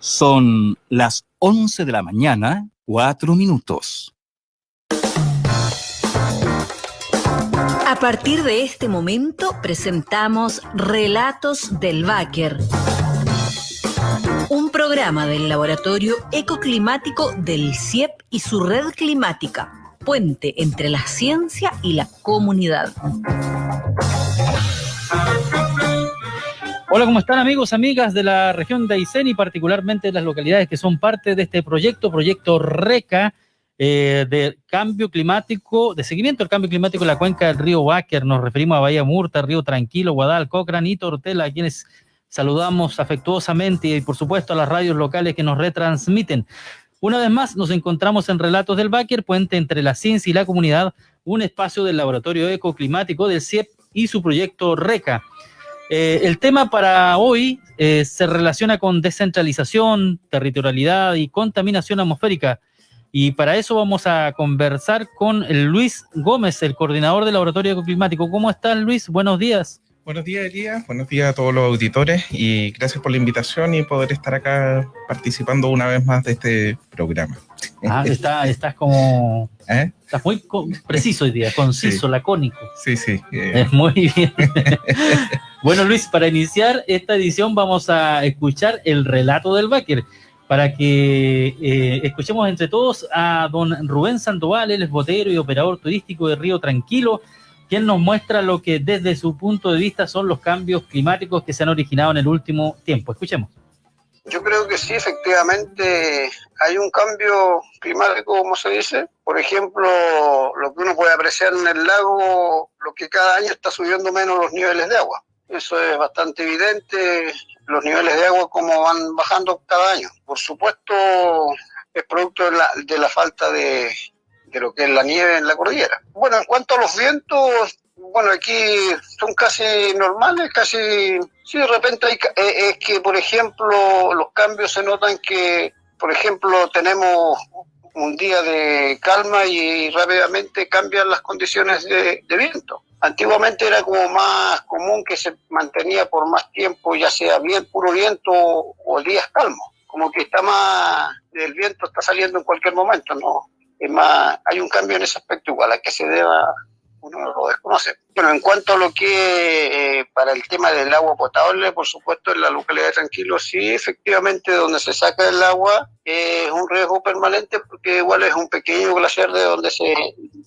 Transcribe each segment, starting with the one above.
Son las 11 de la mañana, 4 minutos. A partir de este momento presentamos Relatos del Báquer, un programa del Laboratorio Ecoclimático del CIEP y su red climática, puente entre la ciencia y la comunidad. Hola, ¿cómo están amigos, amigas de la región de Aysén y particularmente de las localidades que son parte de este proyecto RECA, de cambio climático, de seguimiento del cambio climático en la cuenca del río Báquer? Nos referimos a Bahía Murta, Río Tranquilo, Guadal, Cochrane y Tortela, a quienes saludamos afectuosamente, y por supuesto a las radios locales que nos retransmiten. Una vez más nos encontramos en Relatos del Báquer, puente entre la ciencia y la comunidad, un espacio del Laboratorio Ecoclimático del CIEP y su proyecto RECA. El tema para hoy se relaciona con descentralización, territorialidad y contaminación atmosférica. Y para eso vamos a conversar con Luis Gómez, el coordinador del Laboratorio Ecoclimático. ¿Cómo estás, Luis? Buenos días. Buenos días, Elías. Buenos días a todos los auditores y gracias por la invitación y poder estar acá participando una vez más de este programa. Estás como... Estás muy preciso hoy día, conciso, sí. Lacónico. Sí. Muy bien. Bueno, Luis, para iniciar esta edición vamos a escuchar el relato del Báquer, para que escuchemos entre todos a don Rubén Sandoval. Él es botero y operador turístico de Río Tranquilo, quien nos muestra lo que desde su punto de vista son los cambios climáticos que se han originado en el último tiempo. Escuchemos. Yo creo que sí, efectivamente hay un cambio climático, como se dice. Por ejemplo, lo que uno puede apreciar en el lago, lo que cada año está subiendo menos los niveles de agua. Eso es bastante evidente, los niveles de agua como van bajando cada año. Por supuesto, es producto de la falta de lo que es la nieve en la cordillera. Bueno, en cuanto a los vientos, bueno, aquí son casi normales, sí, de repente es que, por ejemplo, los cambios se notan que, por ejemplo, tenemos un día de calma y rápidamente cambian las condiciones de viento. Antiguamente era como más común que se mantenía por más tiempo, ya sea bien puro viento o días calmos. Como que el viento está saliendo en cualquier momento, ¿no? Es más, hay un cambio en ese aspecto igual, a que se deba, uno lo desconoce. Bueno, en cuanto a lo que para el tema del agua potable, por supuesto en la localidad de Tranquilo, sí, efectivamente donde se saca el agua es un riesgo permanente porque igual es un pequeño glaciar de donde se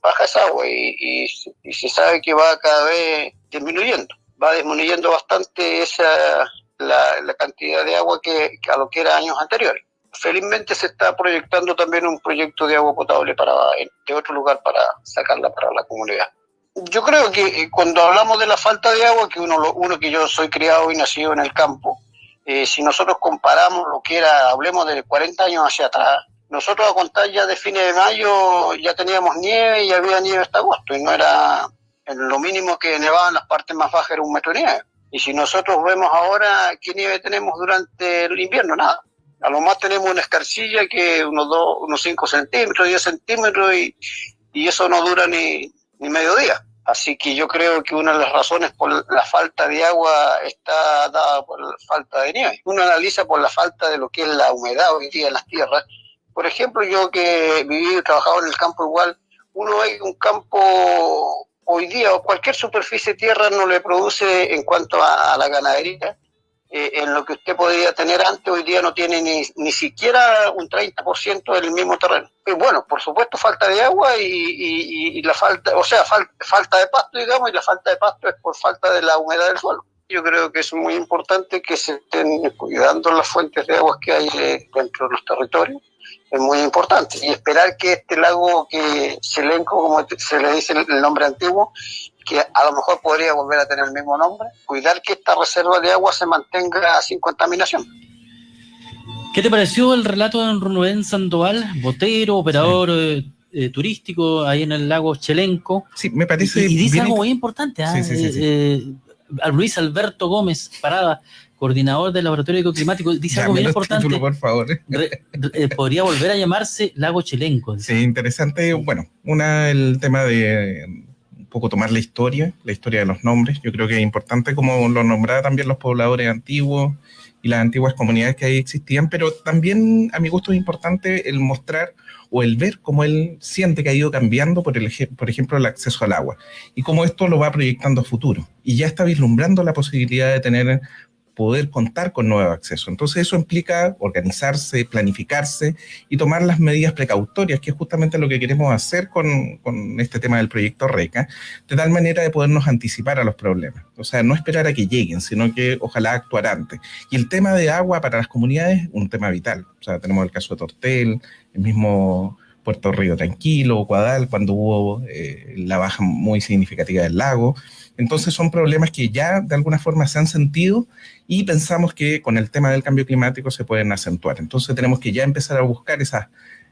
baja esa agua y se sabe que va cada vez disminuyendo. Va disminuyendo bastante la cantidad de agua que a lo que era años anteriores. Felizmente se está proyectando también un proyecto de agua potable de otro lugar para sacarla para la comunidad. Yo creo que cuando hablamos de la falta de agua, que uno que yo soy criado y nacido en el campo, si nosotros comparamos lo que era, hablemos de 40 años hacia atrás, nosotros a contar ya de fines de mayo ya teníamos nieve y había nieve hasta agosto, y no era en lo mínimo que nevaba en las partes más bajas, era 1 metro de nieve. Y si nosotros vemos ahora qué nieve tenemos durante el invierno, nada. A lo más tenemos una escarcilla que unos 5 centímetros, 10 centímetros y eso no dura ni medio día. Así que yo creo que una de las razones por la falta de agua está dada por la falta de nieve. Uno analiza por la falta de lo que es la humedad hoy día en las tierras. Por ejemplo, yo que viví y trabajado en el campo igual, uno ve que un campo hoy día o cualquier superficie de tierra no le produce en cuanto a la ganadería. En lo que usted podía tener antes, hoy día no tiene ni siquiera un 30% del mismo terreno. Y bueno, por supuesto, falta de agua y la falta de pasto, digamos, y la falta de pasto es por falta de la humedad del suelo. Yo creo que es muy importante que se estén cuidando las fuentes de aguas que hay dentro de los territorios. Es muy importante. Y esperar que este lago que Chelenco, como se le dice el nombre antiguo, que a lo mejor podría volver a tener el mismo nombre, cuidar que esta reserva de agua se mantenga sin contaminación. ¿Qué te pareció el relato de don Rubén Sandoval, botero, operador turístico ahí en el lago Chelenco? Sí, me parece... Y dice algo muy importante, Sí. A Luis Alberto Gómez Parada, coordinador del Laboratorio Ecoclimático, dice algo muy importante. Título, por favor. Podría volver a llamarse lago Chelenco. Sí, interesante. Bueno, el tema de poco tomar la historia de los nombres. Yo creo que es importante, como lo nombraba también los pobladores antiguos y las antiguas comunidades que ahí existían, pero también a mi gusto es importante el mostrar o el ver cómo él siente que ha ido cambiando, por ejemplo, el acceso al agua, y cómo esto lo va proyectando a futuro, y ya está vislumbrando la posibilidad de poder contar con nuevo acceso. Entonces eso implica organizarse, planificarse y tomar las medidas precautorias, que es justamente lo que queremos hacer con este tema del proyecto RECA, de tal manera de podernos anticipar a los problemas. O sea, no esperar a que lleguen, sino que ojalá actuar antes. Y el tema de agua para las comunidades es un tema vital. O sea, tenemos el caso de Tortel, el mismo Puerto Río Tranquilo, Guadal, cuando hubo la baja muy significativa del lago. Entonces son problemas que ya de alguna forma se han sentido y pensamos que con el tema del cambio climático se pueden acentuar. Entonces tenemos que ya empezar a buscar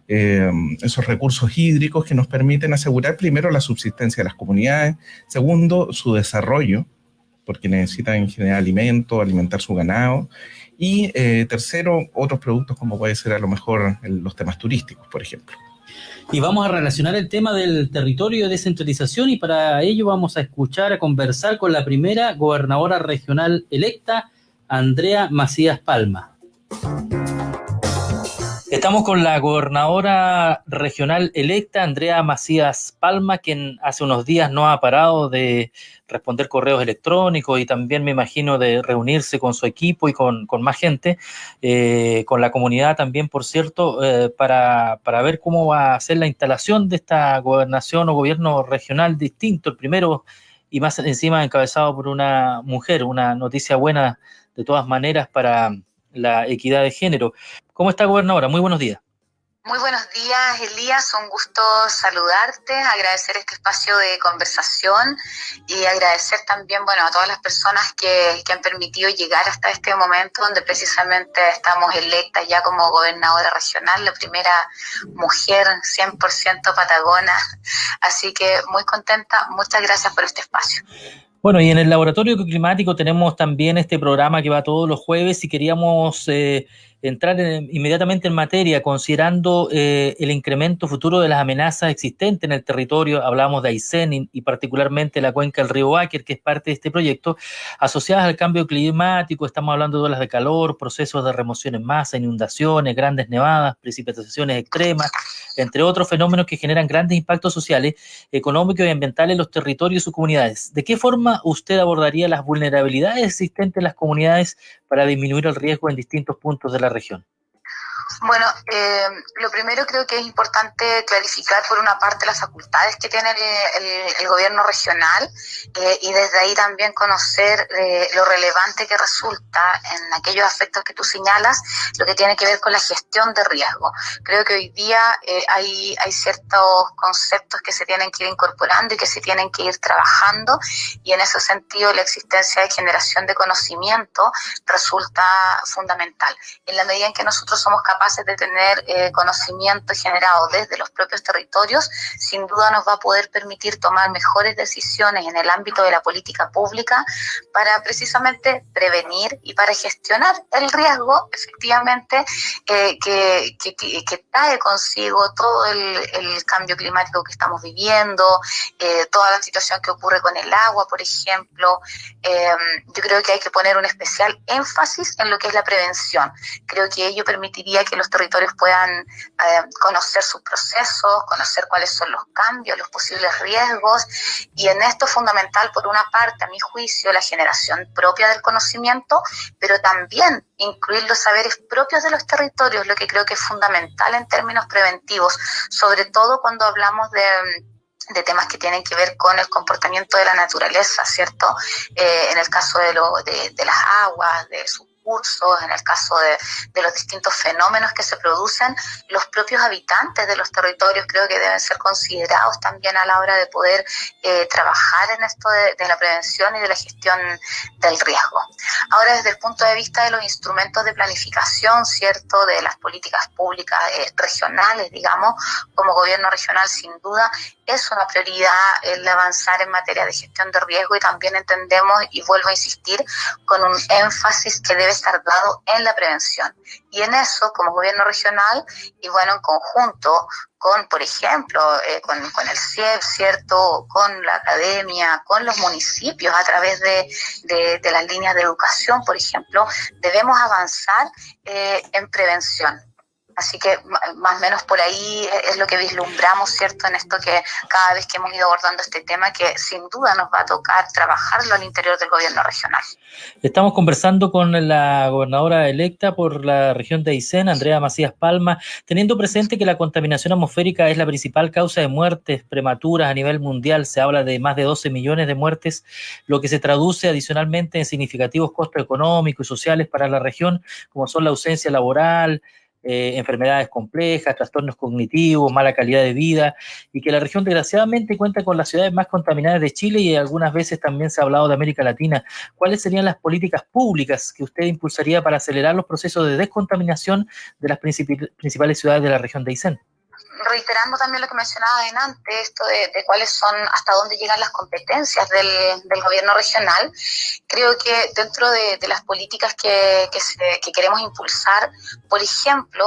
esos recursos hídricos que nos permiten asegurar primero la subsistencia de las comunidades, segundo, su desarrollo, porque necesitan en general alimentar su ganado, y tercero, otros productos como puede ser a lo mejor los temas turísticos, por ejemplo. Y vamos a relacionar el tema del territorio de descentralización, y para ello vamos a conversar con la primera gobernadora regional electa, Andrea Macías Palma. Estamos con la gobernadora regional electa, Andrea Macías Palma, quien hace unos días no ha parado de responder correos electrónicos y también, me imagino, de reunirse con su equipo y con más gente, con la comunidad también, por cierto, para ver cómo va a ser la instalación de esta gobernación o gobierno regional distinto, el primero y más encima encabezado por una mujer, una noticia buena de todas maneras para la equidad de género. ¿Cómo está, gobernadora? Muy buenos días. Muy buenos días, Elías. Un gusto saludarte, agradecer este espacio de conversación y agradecer también, a todas las personas que han permitido llegar hasta este momento donde precisamente estamos electas ya como gobernadora regional, la primera mujer 100% patagona. Así que muy contenta. Muchas gracias por este espacio. Bueno, y en el Laboratorio Ecoclimático tenemos también este programa que va todos los jueves y queríamos entrar inmediatamente en materia, considerando el incremento futuro de las amenazas existentes en el territorio. Hablamos de Aysén y particularmente la cuenca del río Báquer, que es parte de este proyecto, asociadas al cambio climático. Estamos hablando de olas de calor, procesos de remoción en masa, inundaciones, grandes nevadas, precipitaciones extremas, entre otros fenómenos que generan grandes impactos sociales, económicos y ambientales en los territorios y sus comunidades. ¿De qué forma usted abordaría las vulnerabilidades existentes en las comunidades para disminuir el riesgo en distintos puntos de la región? Bueno, lo primero creo que es importante clarificar por una parte las facultades que tiene el gobierno regional y desde ahí también conocer lo relevante que resulta en aquellos aspectos que tú señalas, lo que tiene que ver con la gestión de riesgo. Creo que hoy día hay ciertos conceptos que se tienen que ir incorporando y que se tienen que ir trabajando, y en ese sentido la existencia de generación de conocimiento resulta fundamental. En la medida en que nosotros somos capaces de tener conocimiento generado desde los propios territorios, sin duda nos va a poder permitir tomar mejores decisiones en el ámbito de la política pública para precisamente prevenir y para gestionar el riesgo efectivamente que trae consigo todo el cambio climático que estamos viviendo, toda la situación que ocurre con el agua, por ejemplo. Yo creo que hay que poner un especial énfasis en lo que es la prevención. Creo que ello permitiría que los territorios puedan conocer sus procesos, conocer cuáles son los cambios, los posibles riesgos, y en esto es fundamental, por una parte, a mi juicio, la generación propia del conocimiento, pero también incluir los saberes propios de los territorios, lo que creo que es fundamental en términos preventivos, sobre todo cuando hablamos de temas que tienen que ver con el comportamiento de la naturaleza, ¿cierto? En el caso de las aguas, de sus cursos, en el caso de los distintos fenómenos que se producen, los propios habitantes de los territorios creo que deben ser considerados también a la hora de poder trabajar en esto de la prevención y de la gestión del riesgo. Ahora, desde el punto de vista de los instrumentos de planificación, ¿cierto?, de las políticas públicas regionales, digamos, como gobierno regional, sin duda, es una prioridad el avanzar en materia de gestión de riesgo, y también entendemos, y vuelvo a insistir, con un énfasis que debe estar dado en la prevención. Y en eso, como gobierno regional, y bueno, en conjunto con, por ejemplo, con el CIEP, ¿cierto?, con la academia, con los municipios, a través de las líneas de educación, por ejemplo, debemos avanzar en prevención. Así que más o menos por ahí es lo que vislumbramos, ¿cierto?, en esto que cada vez que hemos ido abordando este tema, que sin duda nos va a tocar trabajarlo al interior del gobierno regional. Estamos conversando con la gobernadora electa por la región de Aysén, Andrea Macías Palma, teniendo presente que la contaminación atmosférica es la principal causa de muertes prematuras a nivel mundial. Se habla de más de 12 millones de muertes, lo que se traduce adicionalmente en significativos costos económicos y sociales para la región, como son la ausencia laboral, enfermedades complejas, trastornos cognitivos, mala calidad de vida, y que la región desgraciadamente cuenta con las ciudades más contaminadas de Chile y algunas veces también se ha hablado de América Latina. ¿Cuáles serían las políticas públicas que usted impulsaría para acelerar los procesos de descontaminación de las principales ciudades de la región de Aysén? Reiterando también lo que mencionaba adelante, esto de cuáles son, hasta dónde llegan las competencias del gobierno regional, creo que dentro de las políticas que queremos impulsar, por ejemplo,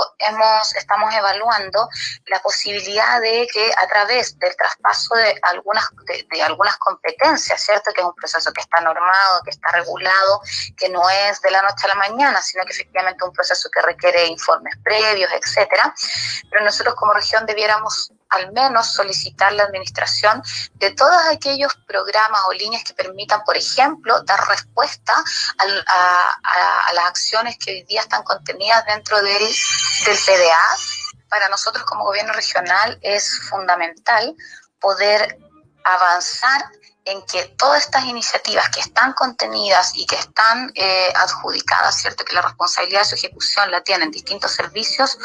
estamos evaluando la posibilidad de que a través del traspaso de algunas competencias, ¿cierto?, que es un proceso que está normado, que está regulado, que no es de la noche a la mañana, sino que efectivamente es un proceso que requiere informes previos, etcétera, pero nosotros como región debiéramos al menos solicitar la administración de todos aquellos programas o líneas que permitan, por ejemplo, dar respuesta a las acciones que hoy día están contenidas dentro del PDA. Para nosotros como gobierno regional es fundamental poder avanzar en que todas estas iniciativas que están contenidas y que están adjudicadas, ¿cierto?, que la responsabilidad de su ejecución la tienen distintos servicios,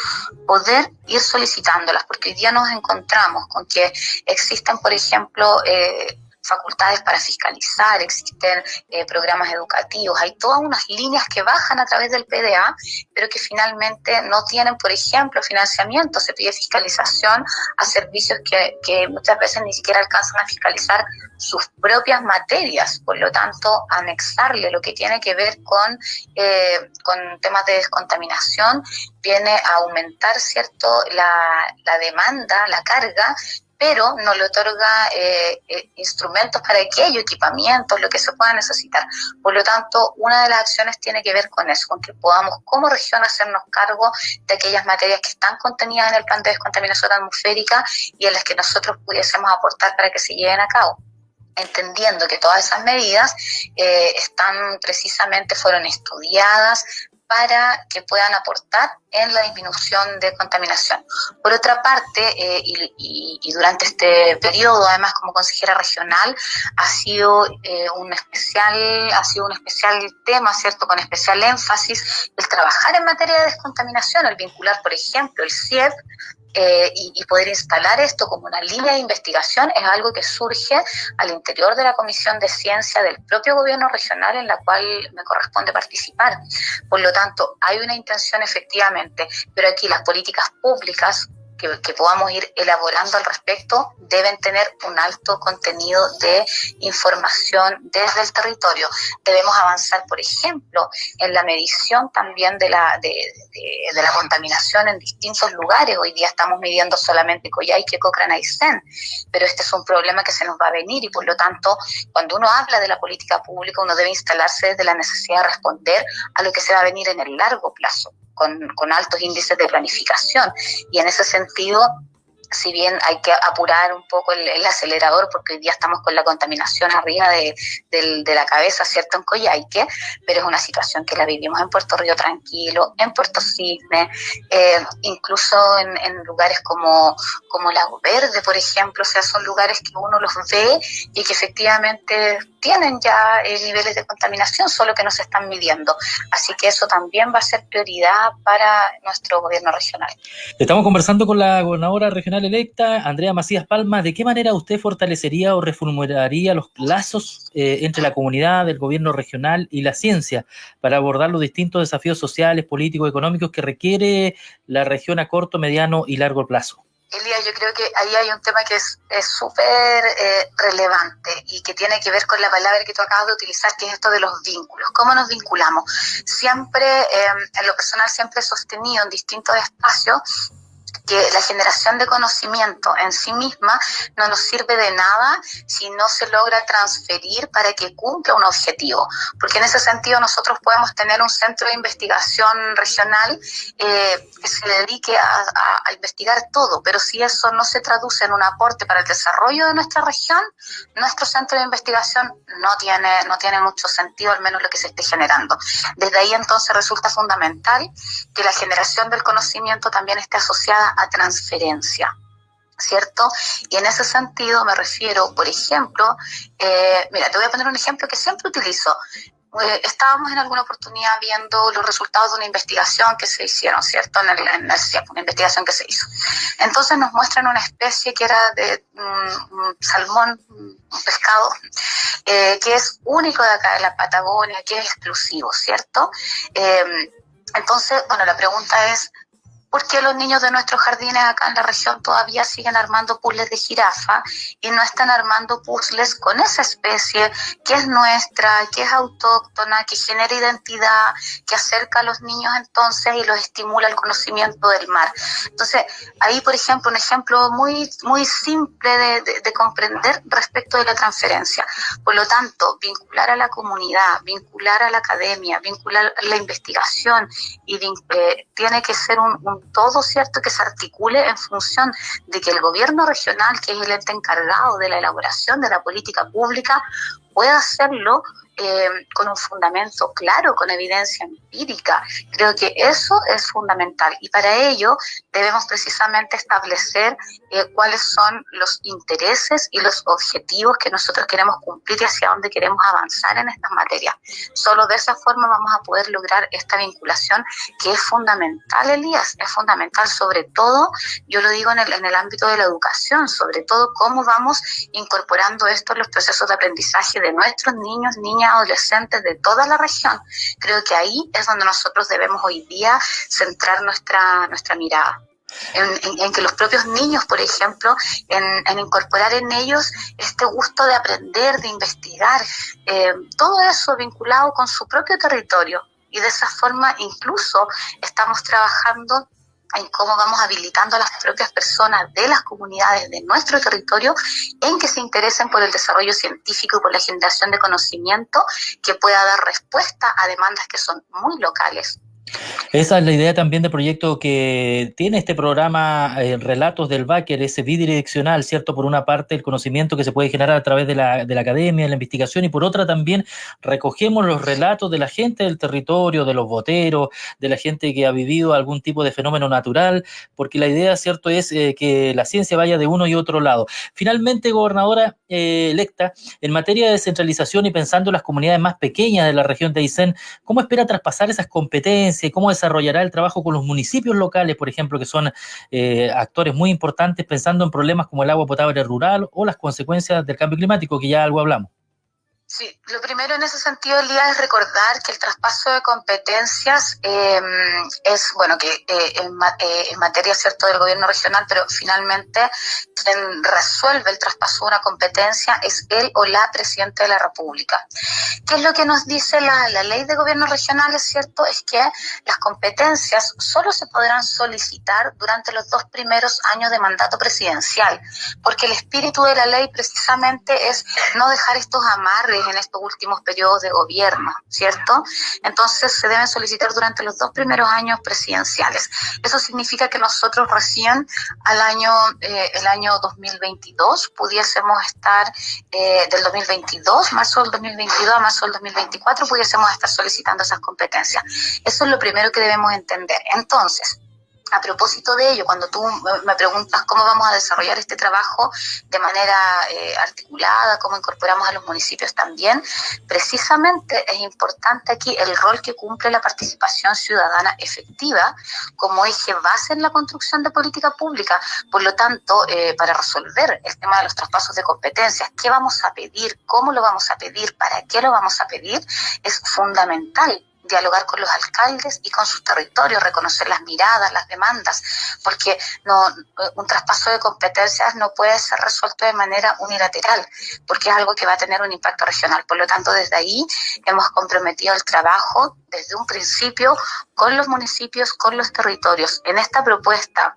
poder ir solicitándolas, porque hoy día nos encontramos con que existen, por ejemplo, facultades para fiscalizar, existen programas educativos, hay todas unas líneas que bajan a través del PDA, pero que finalmente no tienen, por ejemplo, financiamiento. Se pide fiscalización a servicios que muchas veces ni siquiera alcanzan a fiscalizar sus propias materias, por lo tanto, anexarle lo que tiene que ver con temas de descontaminación viene a aumentar, ¿cierto?, la demanda, la carga, pero no le otorga instrumentos para aquello, equipamientos, lo que se pueda necesitar. Por lo tanto, una de las acciones tiene que ver con eso, con que podamos como región hacernos cargo de aquellas materias que están contenidas en el plan de descontaminación atmosférica y en las que nosotros pudiésemos aportar para que se lleven a cabo, entendiendo que todas esas medidas fueron estudiadas para que puedan aportar en la disminución de contaminación. Por otra parte, y durante este periodo, además como consejera regional, ha sido un especial tema, ¿cierto?, con especial énfasis el trabajar en materia de descontaminación, el vincular, por ejemplo, el CIEP, y poder instalar esto como una línea de investigación es algo que surge al interior de la Comisión de Ciencia del propio gobierno regional, en la cual me corresponde participar. Por lo tanto, hay una intención efectivamente, pero aquí las políticas públicas que podamos ir elaborando al respecto deben tener un alto contenido de información desde el territorio. Debemos avanzar, por ejemplo, en la medición también de la contaminación en distintos lugares. Hoy día estamos midiendo solamente Coyhaique, Cochrane, Aysén, pero este es un problema que se nos va a venir y por lo tanto, cuando uno habla de la política pública, uno debe instalarse desde la necesidad de responder a lo que se va a venir en el largo plazo, con altos índices de planificación. Y en ese sentido, si bien hay que apurar un poco el acelerador, porque hoy día estamos con la contaminación arriba de la cabeza, ¿cierto?, en Coyhaique, pero es una situación que la vivimos en Puerto Río Tranquilo, en Puerto Cisne, incluso en lugares como Lago Verde, por ejemplo. O sea, son lugares que uno los ve y que efectivamente tienen ya niveles de contaminación, solo que no se están midiendo. Así que eso también va a ser prioridad para nuestro gobierno regional. Estamos conversando con la gobernadora regional electa, Andrea Macías Palma. ¿De qué manera usted fortalecería o reformularía los lazos entre la comunidad, el gobierno regional y la ciencia para abordar los distintos desafíos sociales, políticos, económicos que requiere la región a corto, mediano y largo plazo? Elías, yo creo que ahí hay un tema que es súper relevante y que tiene que ver con la palabra que tú acabas de utilizar, que es esto de los vínculos. ¿Cómo nos vinculamos? Siempre, en lo personal, siempre he sostenido en distintos espacios que la generación de conocimiento en sí misma no nos sirve de nada si no se logra transferir para que cumpla un objetivo. Porque en ese sentido nosotros podemos tener un centro de investigación regional que se dedique a investigar todo, pero si eso no se traduce en un aporte para el desarrollo de nuestra región, nuestro centro de investigación no tiene mucho sentido, al menos lo que se esté generando. Desde ahí entonces resulta fundamental que la generación del conocimiento también esté asociada a transferencia, ¿cierto? Y en ese sentido me refiero, por ejemplo, mira, te voy a poner un ejemplo que siempre utilizo. Estábamos en alguna oportunidad viendo los resultados de una investigación que se hicieron, ¿cierto? En el CIEP, una investigación que se hizo. Entonces nos muestran una especie que era de un salmón, un pescado, que es único de acá de la Patagonia, que es exclusivo, ¿cierto? Entonces, bueno, la pregunta es, ¿por qué los niños de nuestros jardines acá en la región todavía siguen armando puzzles de jirafa y no están armando puzzles con esa especie que es nuestra, que es autóctona, que genera identidad, que acerca a los niños entonces y los estimula el conocimiento del mar? Entonces, ahí, por ejemplo, un ejemplo muy, muy simple de comprender respecto de la transferencia. Por lo tanto, vincular a la comunidad, vincular a la academia, vincular a la investigación y tiene que ser un todo, ¿cierto?, que se articule en función de que el gobierno regional, que es el ente encargado de la elaboración de la política pública, pueda hacerlo con un fundamento claro, con evidencia empírica. Creo que eso es fundamental y para ello debemos precisamente establecer cuáles son los intereses y los objetivos que nosotros queremos cumplir y hacia dónde queremos avanzar en estas materias. Solo de esa forma vamos a poder lograr esta vinculación que es fundamental, Elías, es fundamental, sobre todo, yo lo digo en el ámbito de la educación, sobre todo cómo vamos incorporando esto en los procesos de aprendizaje de nuestros niños, niñas, adolescentes de toda la región. Creo que ahí es donde nosotros debemos hoy día centrar nuestra mirada. En que los propios niños, por ejemplo, en incorporar en ellos este gusto de aprender, de investigar, todo eso vinculado con su propio territorio. Y de esa forma incluso estamos trabajando en cómo vamos habilitando a las propias personas de las comunidades de nuestro territorio en que se interesen por el desarrollo científico y por la generación de conocimiento que pueda dar respuesta a demandas que son muy locales. Esa es la idea también del proyecto que tiene este programa Relatos del Báquer, ese bidireccional, ¿cierto? Por una parte, el conocimiento que se puede generar a través de la academia, de la investigación, y por otra también recogemos los relatos de la gente del territorio, de los boteros, de la gente que ha vivido algún tipo de fenómeno natural, porque la idea, ¿cierto?, es que la ciencia vaya de uno y otro lado. Finalmente, gobernadora electa, en materia de descentralización y pensando en las comunidades más pequeñas de la región de Aysén, ¿cómo espera traspasar esas competencias? ¿Cómo desarrollará el trabajo con los municipios locales, por ejemplo, que son actores muy importantes pensando en problemas como el agua potable rural o las consecuencias del cambio climático, que ya algo hablamos? Sí, lo primero en ese sentido, Elías, es recordar que el traspaso de competencias es, bueno, que en materia, ¿cierto?, del gobierno regional, pero finalmente quien resuelve el traspaso de una competencia es él o la presidenta de la República. ¿Qué es lo que nos dice la ley de gobierno regional? Es cierto, es que las competencias solo se podrán solicitar durante los 2 primeros años de mandato presidencial, porque el espíritu de la ley precisamente es no dejar estos amarres en estos últimos periodos de gobierno, ¿cierto? Entonces se deben solicitar durante los 2 primeros años presidenciales. Eso significa que nosotros recién el año 2022 pudiésemos estar, del 2022, marzo del 2022 a marzo del 2024, pudiésemos estar solicitando esas competencias. Eso es lo primero que debemos entender. Entonces, a propósito de ello, cuando tú me preguntas cómo vamos a desarrollar este trabajo de manera articulada, cómo incorporamos a los municipios también, precisamente es importante aquí el rol que cumple la participación ciudadana efectiva como eje base en la construcción de política pública. Por lo tanto, para resolver el tema de los traspasos de competencias, qué vamos a pedir, cómo lo vamos a pedir, para qué lo vamos a pedir, es fundamental dialogar con los alcaldes y con sus territorios, reconocer las miradas, las demandas, porque un traspaso de competencias no puede ser resuelto de manera unilateral, porque es algo que va a tener un impacto regional. Por lo tanto, desde ahí hemos comprometido el trabajo desde un principio con los municipios, con los territorios. En esta propuesta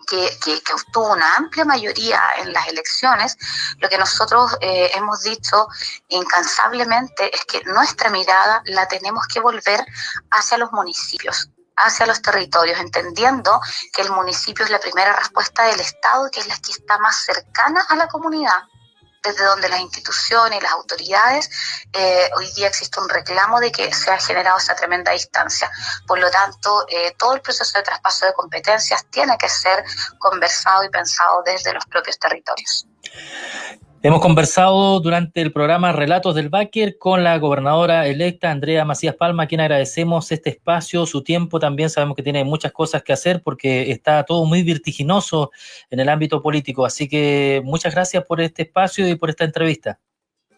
que obtuvo una amplia mayoría en las elecciones, lo que nosotros hemos dicho incansablemente es que nuestra mirada la tenemos que volver hacia los municipios, hacia los territorios, entendiendo que el municipio es la primera respuesta del Estado, que es la que está más cercana a la comunidad, desde donde las instituciones y las autoridades, hoy día existe un reclamo de que se ha generado esa tremenda distancia. Por lo tanto, todo el proceso de traspaso de competencias tiene que ser conversado y pensado desde los propios territorios. Hemos conversado durante el programa Relatos del Báquer con la gobernadora electa Andrea Macías Palma, a quien agradecemos este espacio, su tiempo. También sabemos que tiene muchas cosas que hacer porque está todo muy vertiginoso en el ámbito político. Así que muchas gracias por este espacio y por esta entrevista.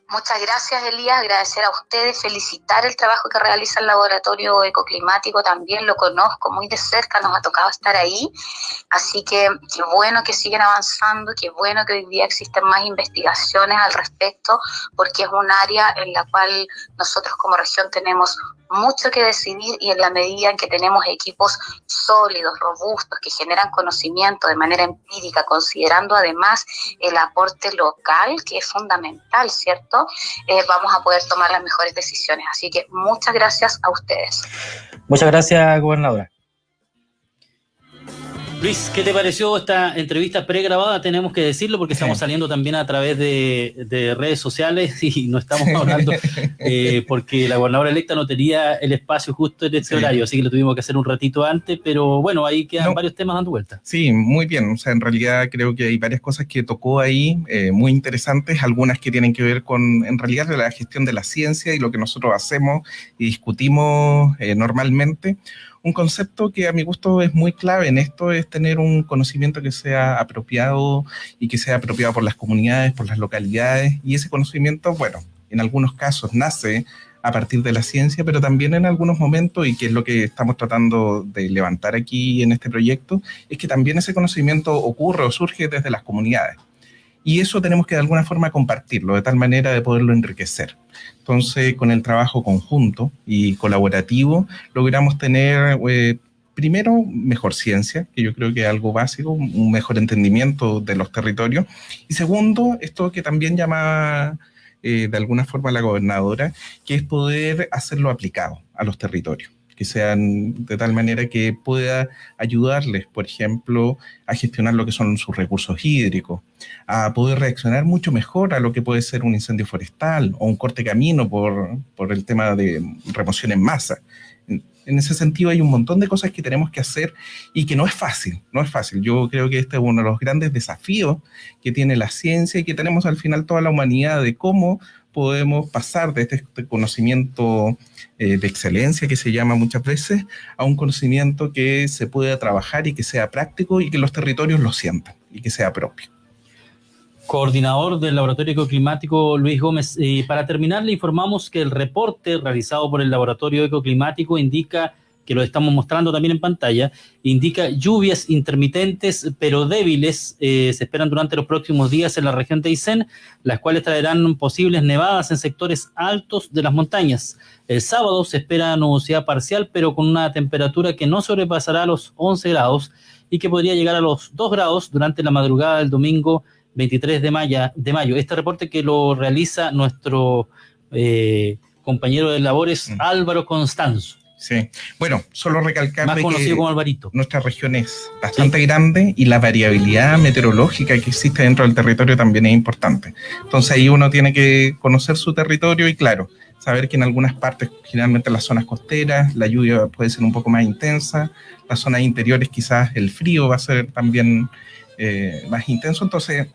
Muchas gracias, Elías. Agradecer a ustedes, felicitar el trabajo que realiza el Laboratorio Ecoclimático. También lo conozco muy de cerca, nos ha tocado estar ahí. Así que qué bueno que siguen avanzando, qué bueno que hoy día existen más investigaciones al respecto, porque es un área en la cual nosotros como región tenemos mucho que decidir, y en la medida en que tenemos equipos sólidos, robustos, que generan conocimiento de manera empírica, considerando además el aporte local, que es fundamental, ¿cierto? Vamos a poder tomar las mejores decisiones. Así que muchas gracias a ustedes. Muchas gracias, gobernadora. Luis, ¿qué te pareció esta entrevista pregrabada? Tenemos que decirlo porque estamos saliendo también a través de redes sociales y no estamos hablando porque la gobernadora electa no tenía el espacio justo en este horario, así que lo tuvimos que hacer un ratito antes, pero bueno, ahí quedan varios temas dando vuelta. Sí, muy bien. O sea, en realidad creo que hay varias cosas que tocó ahí, muy interesantes, algunas que tienen que ver con, en realidad, la gestión de la ciencia y lo que nosotros hacemos y discutimos normalmente. Un concepto que a mi gusto es muy clave en esto es tener un conocimiento que sea apropiado y que sea apropiado por las comunidades, por las localidades, y ese conocimiento, bueno, en algunos casos nace a partir de la ciencia, pero también en algunos momentos, y que es lo que estamos tratando de levantar aquí en este proyecto, es que también ese conocimiento ocurre o surge desde las comunidades. Y eso tenemos que de alguna forma compartirlo, de tal manera de poderlo enriquecer. Entonces, con el trabajo conjunto y colaborativo, logramos tener, primero, mejor ciencia, que yo creo que es algo básico, un mejor entendimiento de los territorios. Y segundo, esto que también llamaba de alguna forma la gobernadora, que es poder hacerlo aplicado a los territorios, que sean de tal manera que pueda ayudarles, por ejemplo, a gestionar lo que son sus recursos hídricos, a poder reaccionar mucho mejor a lo que puede ser un incendio forestal o un corte de camino por el tema de remoción en masa. En ese sentido hay un montón de cosas que tenemos que hacer y que no es fácil. Yo creo que este es uno de los grandes desafíos que tiene la ciencia y que tenemos al final toda la humanidad, de cómo podemos pasar de este conocimiento de excelencia que se llama muchas veces a un conocimiento que se pueda trabajar y que sea práctico y que los territorios lo sientan y que sea propio. Coordinador del Laboratorio Ecoclimático, Luis Gómez. Para terminar, le informamos que el reporte realizado por el Laboratorio Ecoclimático indica, que lo estamos mostrando también en pantalla, indica lluvias intermitentes pero débiles, se esperan durante los próximos días en la región de Aysén, las cuales traerán posibles nevadas en sectores altos de las montañas. El sábado se espera nubosidad parcial, pero con una temperatura que no sobrepasará los 11 grados y que podría llegar a los 2 grados durante la madrugada del domingo 23 de mayo. Este reporte que lo realiza nuestro compañero de labores, Álvaro Constanzo. Sí, bueno, solo recalcar más de conocido que como Alvarito. Nuestra región es bastante grande y la variabilidad meteorológica que existe dentro del territorio también es importante. Entonces ahí uno tiene que conocer su territorio y, claro, saber que en algunas partes, generalmente en las zonas costeras, la lluvia puede ser un poco más intensa, las zonas interiores quizás el frío va a ser también más intenso. Entonces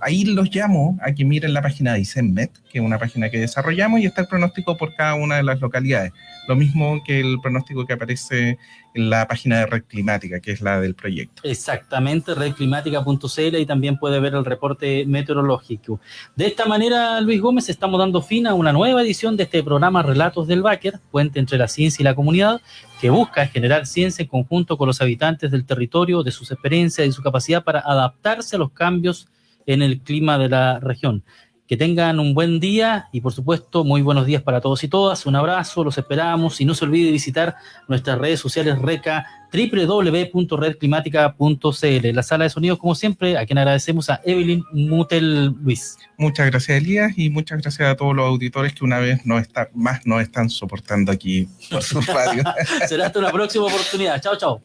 Ahí los llamo a que miren la página de ICENMET, que es una página que desarrollamos, y está el pronóstico por cada una de las localidades. Lo mismo que el pronóstico que aparece en la página de Red Climática, que es la del proyecto. Exactamente, redclimática.cl, y también puede ver el reporte meteorológico. De esta manera, Luis Gómez, estamos dando fin a una nueva edición de este programa Relatos del Báquer, puente entre la ciencia y la comunidad, que busca generar ciencia en conjunto con los habitantes del territorio, de sus experiencias y su capacidad para adaptarse a los cambios en el clima de la región. Que tengan un buen día y, por supuesto, muy buenos días para todos y todas. Un abrazo, los esperamos, y no se olvide visitar nuestras redes sociales RECA, www.redclimática.cl. La sala de sonidos, como siempre, a quien agradecemos, a Evelyn Mutel Luis. Muchas gracias, Elías, y muchas gracias a todos los auditores que una vez nos están soportando aquí por su radio. Será hasta una próxima oportunidad. Chao, chao.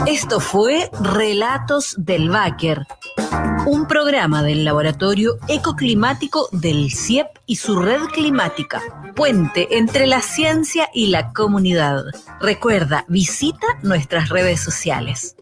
Esto fue Relatos del Báquer, un programa del Laboratorio Ecoclimático del CIEP y su red climática, puente entre la ciencia y la comunidad. Recuerda, visita nuestras redes sociales.